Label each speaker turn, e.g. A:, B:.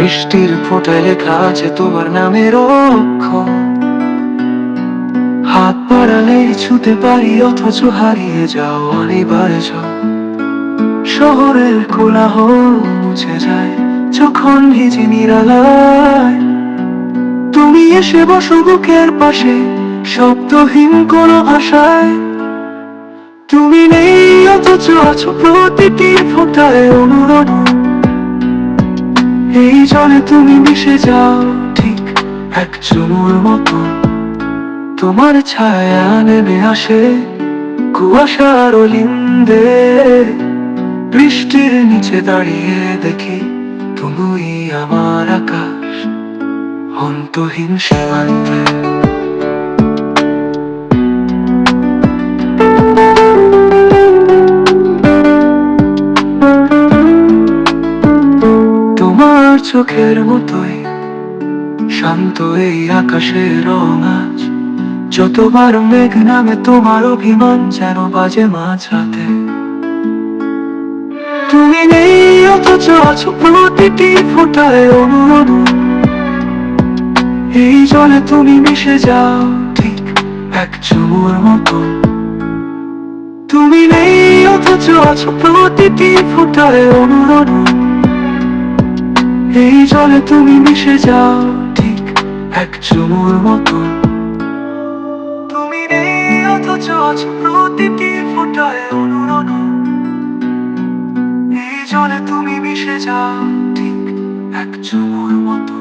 A: বৃষ্টির ফোঁটায় লেখা আছে তোমার নামের অক্ষর। হাত বাড়ালেই ছুতে পারি, অথচ হারিয়ে যাও অনিবার্য। শহরের কোলাহল মুছে যায় যখন ভিজি নিরালায়। তুমি এসে বসো বুকের পাশে, শব্দহীন কোনো ভাষায়। তুমি নেই অথচ আছো প্রতিটি ফোঁটায় অনুরণন। এই জলে তুমি মিশে যাও ঠিক এক চুমুর মতো। তোমার ছায়া নেমে আসে কুয়াশার অলিন্দে। বৃষ্টির নিচে দাঁড়িয়ে দেখি তুমি আমার আকাশ অন্তহীন সীমান্তে। তোমার চোখের মতোই শান্ত এই আকাশের রং আজ। যতবার মেঘ নামে তোমার অভিমান যেন বাজে মাঝরাতে। তুমি নেই অথচ আছো প্রতিটি ফোঁটায় অনুরণন। এই জলে তুমি মিশে যাও ঠিক এক চুমুর মতো। তুমি নেই অথচ আছো প্রতিটি ফোঁটায় অনুরণন। এই জলে তুমি মিশে যাও ঠিক এক চুমুর মতো। তুমি নেই অথচ আছো প্রতিটি ফোঁটায় অনুরণন। এই জলে তুমি মিশে যাও ঠিক এক চুমুর মতো।